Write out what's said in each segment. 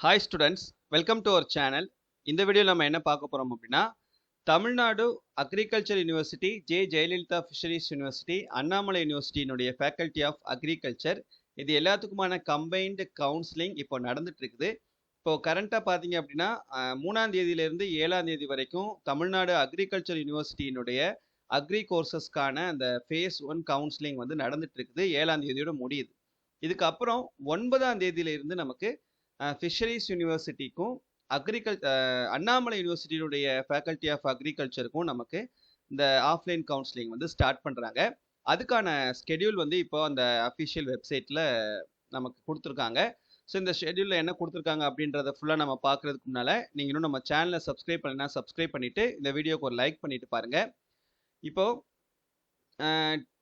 Hi students, welcome to our channel. இந்த video நம்ம என்ன பார்க்க போறோம் அப்படின்னா Tamil Nadu agriculture university Jayalalithaa fisheries university Annamalai யூனிவர்சிட்டியினுடைய ஃபேக்கல்டி ஆஃப் அக்ரிகல்ச்சர் இது எல்லாத்துக்குமான கம்பைன்டு கவுன்சிலிங் இப்போ நடந்துட்டு இருக்குது. இப்போ கரண்டாக பார்த்தீங்க அப்படின்னா 3ஆம் தேதியிலிருந்து 7ஆம் தேதி வரைக்கும் தமிழ்நாடு அக்ரிகல்ச்சர் யூனிவர்சிட்டியினுடைய அக்ரி கோர்சஸ்க்கான அந்த ஃபேஸ் 1 கவுன்சிலிங் வந்து நடந்துட்டு இருக்குது. 7ஆம் தேதியோட முடியுது. இதுக்கப்புறம் 9ஆம் தேதியிலிருந்து நமக்கு ஃபிஷரிஸ் யூனிவர்சிட்டிக்கும் அண்ணாமலை யூனிவர்சிட்டியுடைய ஃபேக்கல்டி ஆஃப் அக்ரிகல்ச்சருக்கும் நமக்கு இந்த ஆஃப்லைன் கவுன்சிலிங் வந்து ஸ்டார்ட் பண்ணுறாங்க. அதுக்கான ஸ்கெடியூல் வந்து இப்போ அந்த அஃபிஷியல் வெப்சைட்டில் நமக்கு கொடுத்துருக்காங்க. ஸோ இந்த ஷெடியூலில் என்ன கொடுத்துருக்காங்க அப்படின்றத ஃபுல்லாக நம்ம பார்க்குறதுக்கு முன்னால் நீங்கள் இன்னும் நம்ம சேனலை சப்ஸ்கிரைப் பண்ணினா சப்ஸ்கிரைப் பண்ணிவிட்டு இந்த வீடியோக்கு ஒரு லைக் பண்ணிவிட்டு பாருங்கள். இப்போது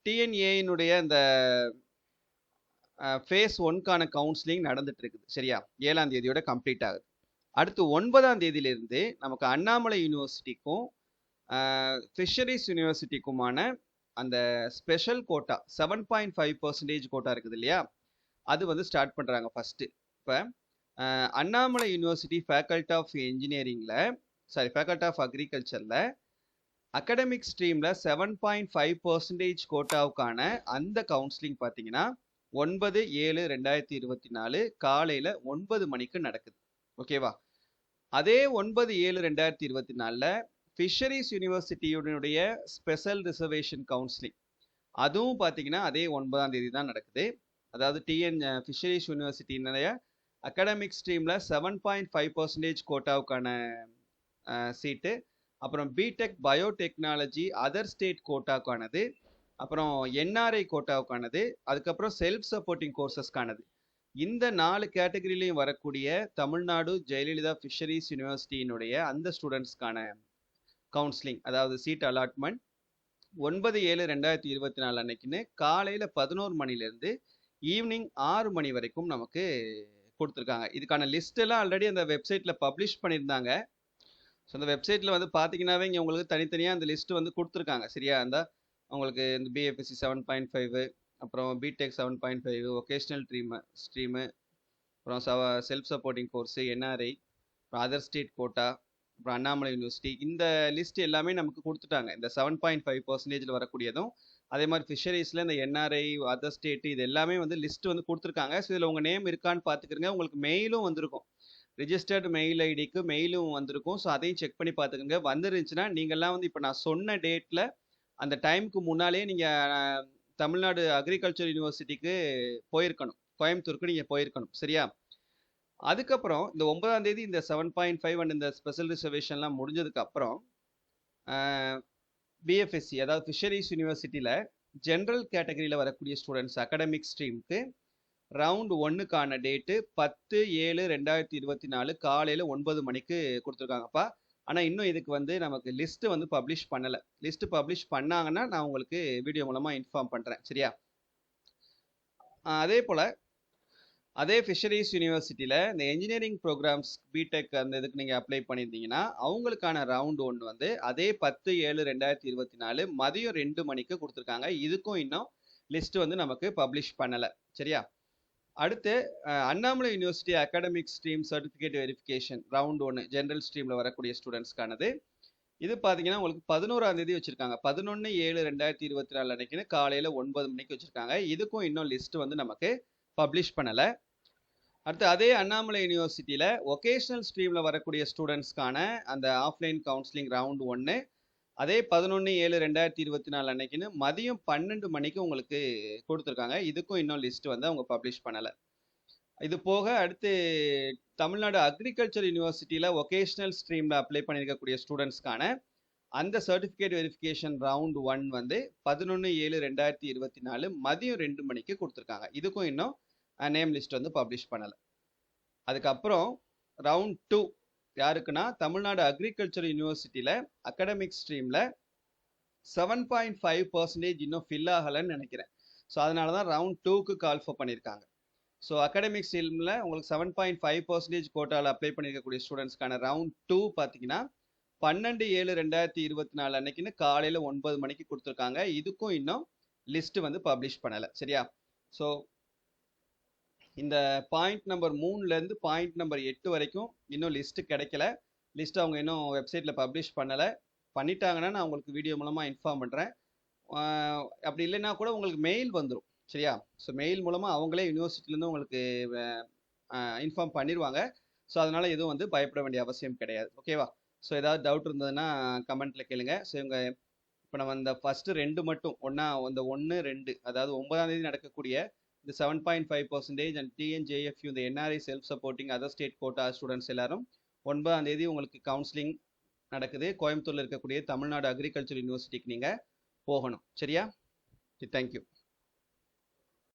டிஎன்ஏனுடைய இந்த ஃபேஸ் 1க்கான கவுன்சிலிங் நடந்துட்டு இருக்குது. சரியா, 7ஆம் தேதியோட கம்ப்ளீட் ஆகுது. அடுத்து 9ஆம் தேதியிலிருந்து நமக்கு அண்ணாமலை யூனிவர்சிட்டிக்கும் ஃபிஷரிஸ் யூனிவர்சிட்டிக்குமான அந்த ஸ்பெஷல் கோட்டா 7.5% கோட்டா இருக்குது இல்லையா, அது வந்து ஸ்டார்ட் பண்ணுறாங்க ஃபஸ்ட்டு. இப்போ Annamalai university faculty of faculty of அக்ரிகல்ச்சரில் அகடமிக் ஸ்ட்ரீமில் 7.5% கோட்டாவுக்கான அந்த கவுன்சிலிங் பார்த்தீங்கன்னா 9/7/2024 காலையில் 9 மணிக்கு நடக்குது. ஓகேவா, அதே 9/7/2024 ஃபிஷரிஸ் யூனிவர்சிட்டியுடைய ஸ்பெஷல் ரிசர்வேஷன் கவுன்சிலிங் அதுவும் பார்த்தீங்கன்னா அதே 9ஆம் தேதி தான் நடக்குது. அதாவது ஃபிஷரிஸ் யூனிவர்சிட்டியினுடைய அகடமிக் ஸ்ட்ரீமில் 7.5% கோட்டாவுக்கான சீட்டு, அப்புறம் பிடெக் பயோடெக்னாலஜி அதர் ஸ்டேட் கோட்டாவுக்கானது, அப்புறம் என்ஆர்ஐ கோட்டாவுக்கானது, அதுக்கப்புறம் செல்ஃப் சப்போர்ட்டிங் கோர்சஸ்க்கானது. இந்த 4 கேட்டகரியிலையும் வரக்கூடிய தமிழ்நாடு ஜெயலலிதா ஃபிஷரிஸ் யூனிவர்சிட்டியினுடைய அந்த ஸ்டூடெண்ட்ஸ்க்கான கவுன்சிலிங், அதாவது சீட் அலாட்மெண்ட் 9/7/2024 அன்னைக்குன்னு காலையில் 11 மணிலேருந்து ஈவினிங் 6 மணி வரைக்கும் நமக்கு கொடுத்துருக்காங்க. இதுக்கான லிஸ்ட் எல்லாம் ஆல்ரெடி அந்த வெப்சைட்டில் பப்ளிஷ் பண்ணியிருந்தாங்க. ஸோ அந்த வெப்சைட்டில் வந்து பார்த்தீங்கன்னாவே இங்கே உங்களுக்கு தனித்தனியாக அந்த லிஸ்ட்டு வந்து கொடுத்துருக்காங்க. சரியா, அந்த உங்களுக்கு இந்த பிஎஃப்எஸ்சி 7.5, அப்புறம் பிடெக் 7.5, ஒகேஷ்னல் ஸ்ட்ரீமு, அப்புறம் செல்ஃப் சப்போர்ட்டிங் கோர்ஸு, என்ஆர்ஐ, அப்புறம் அதர் ஸ்டேட் கோட்டா, அப்புறம் அண்ணாமலை யூனிவர்சிட்டி, இந்த லிஸ்ட் எல்லாமே நமக்கு கொடுத்துட்டாங்க. இந்த 7.5% வரக்கூடியதும், அதே மாதிரி ஃபிஷரிஸில் இந்த என்ஆர்ஐ அதர் ஸ்டேட்டு இது எல்லாமே வந்து லிஸ்ட் வந்து கொடுத்துருக்காங்க. ஸோ இதில் உங்கள் நேம் இருக்கான்னு பார்த்துக்கிறங்க. உங்களுக்கு மெயிலும் வந்திருக்கும், ரிஜிஸ்டர்டு மெயில் ஐடிக்கு மெயிலும் வந்திருக்கும். ஸோ அதையும் செக் பண்ணி பார்த்துக்கோங்க. வந்துருந்துச்சுன்னா நீங்கள்லாம் வந்து இப்போ நான் சொன்ன டேட்டில் அந்த டைமுக்கு முன்னாலே நீங்கள் தமிழ்நாடு அக்ரிகல்ச்சர் யூனிவர்சிட்டிக்கு போயிருக்கணும், கோயம்புத்தூருக்கு நீங்கள் போயிருக்கணும். சரியா, அதுக்கப்புறம் இந்த 9ஆம் தேதி இந்த 7.5 அண்ட் இந்த ஸ்பெஷல் ரிசர்வேஷன்லாம் முடிஞ்சதுக்கப்புறம் பிஎஃப்எஸ்சி அதாவது ஃபிஷரிஸ் யூனிவர்சிட்டியில் ஜென்ரல் கேட்டகரியில் வரக்கூடிய ஸ்டூடெண்ட்ஸ் அகடமிக் ஸ்ட்ரீமுக்கு ரவுண்ட் 1க்கான டேட்டு 10/7/2024 காலையில் 9 மணிக்கு கொடுத்துருக்காங்கப்பா. ஆனால் இன்னும் இதுக்கு வந்து நமக்கு லிஸ்ட்டு வந்து பப்ளிஷ் பண்ணலை. லிஸ்ட்டு பப்ளிஷ் பண்ணாங்கன்னா நான் உங்களுக்கு வீடியோ மூலமாக இன்ஃபார்ம் பண்ணுறேன். சரியா, அதே போல் அதே ஃபிஷரிஸ் யூனிவர்சிட்டியில் இந்த என்ஜினியரிங் ப்ரோக்ராம்ஸ் பிடெக் அந்த இதுக்கு நீங்கள் அப்ளை பண்ணியிருந்தீங்கன்னா அவங்களுக்கான ரவுண்ட் 1 வந்து அதே 10/7/2024 மதியம் 2 மணிக்கு கொடுத்துருக்காங்க. இதுக்கும் இன்னும் லிஸ்ட்டு வந்து நமக்கு பப்ளிஷ் பண்ணலை. சரியா, அடுத்து Annamalai university academic stream certificate verification round 1 general ஸ்ட்ரீமில் வரக்கூடிய ஸ்டூடெண்ட்ஸ்க்கானது. இது பார்த்தீங்கன்னா உங்களுக்கு 11ஆம் தேதி வச்சுருக்காங்க. 11/7/2024 அன்னைக்குன்னு காலையில் 9 மணிக்கு வச்சுருக்காங்க. இதுக்கும் இன்னும் லிஸ்ட் வந்து நமக்கு பப்ளிஷ் பண்ணலை. அடுத்து அதே அண்ணாமலை யூனிவர்சிட்டியில் ஒகேஷ்னல் ஸ்ட்ரீமில் வரக்கூடிய ஸ்டூடெண்ட்ஸ்க்கான அந்த ஆஃப்லைன் கவுன்சிலிங் ரவுண்ட் 1 அதே 11/7/2024 அன்னைக்குன்னு மதியம் 12 மணிக்கு உங்களுக்கு கொடுத்துருக்காங்க. இதுக்கும் இன்னும் லிஸ்ட் வந்து அவங்க பப்ளிஷ் பண்ணலை. இது போக அடுத்து தமிழ்நாடு அக்ரிகல்ச்சர் யூனிவர்சிட்டியில் ஒகேஷ்னல் ஸ்ட்ரீமில் அப்ளை பண்ணியிருக்கக்கூடிய ஸ்டூடெண்ட்ஸ்க்கான அந்த சர்டிஃபிகேட் வெரிஃபிகேஷன் ரவுண்ட் 1 வந்து 11/7/2024 மதியம் 2 மணிக்கு கொடுத்துருக்காங்க. இதுக்கும் இன்னும் நேம் லிஸ்ட் வந்து பப்ளிஷ் பண்ணலை. அதுக்கப்புறம் ரவுண்ட் 2 யாருக்குன்னா தமிழ்நாடு அக்ரிகல்ச்சர் யூனிவர்சிட்டியில் அகடமிக் ஸ்ட்ரீமில் 7.5% இன்னும் ஃபில் ஆகலைன்னு நினைக்கிறேன். ஸோ அதனால தான் ரவுண்ட் 2க்கு கால் ஃபர் பண்ணியிருக்காங்க. ஸோ அகடமிக் ஸ்ட்ரீமில் உங்களுக்கு 7.5% கோட்டாவில் அப்ளை பண்ணியிருக்கக்கூடிய ஸ்டூடெண்ட்ஸ்க்கான ரவுண்ட் 2 பார்த்தீங்கன்னா 12/7/2024 அன்னைக்குன்னு காலையில் 9 மணிக்கு கொடுத்துருக்காங்க. இதுக்கும் இன்னும் லிஸ்ட் வந்து பப்ளிஷ் பண்ணலை. சரியா, ஸோ இந்த பாயிண்ட் நம்பர் 3லேருந்து பாயிண்ட் நம்பர் 8 வரைக்கும் இன்னும் லிஸ்ட்டு கிடைக்கல. லிஸ்ட் அவங்க இன்னும் வெப்சைட்டில் பப்ளிஷ் பண்ணலை. பண்ணிட்டாங்கன்னா நான் உங்களுக்கு வீடியோ மூலமாக இன்ஃபார்ம் பண்ணுறேன். அப்படி இல்லைன்னா கூட உங்களுக்கு மெயில் வந்துடும். சரியா? ஸோ மெயில் மூலமாக அவங்களே யூனிவர்சிட்டிலேருந்து உங்களுக்கு இன்ஃபார்ம் பண்ணிடுவாங்க. ஸோ அதனால் எதுவும் வந்து பயப்பட வேண்டிய அவசியம் கிடையாது. ஓகேவா? ஸோ ஏதாவது டவுட் இருந்ததுன்னா கமெண்ட்டில் கேளுங்க. ஸோ இவங்க இப்போ நம்ம இந்த ஃபஸ்ட்டு 2 மட்டும் இந்த 1, 2 அதாவது 9ஆம் தேதி நடக்கக்கூடிய இந்த 7.5% அண்ட் டிஎன்ஜேஎஃப்யூ இந்த NRI self supporting other state quota students எல்லாரும் 9ஆம் தேதி உங்களுக்கு கவுன்சிலிங் நடக்குது. கோயம்புத்தூரில் இருக்கக்கூடிய தமிழ்நாடு அக்ரிகல்ச்சர் யூனிவர்சிட்டிக்கு நீங்கள் போகணும். சரியா? தேங்க்யூ.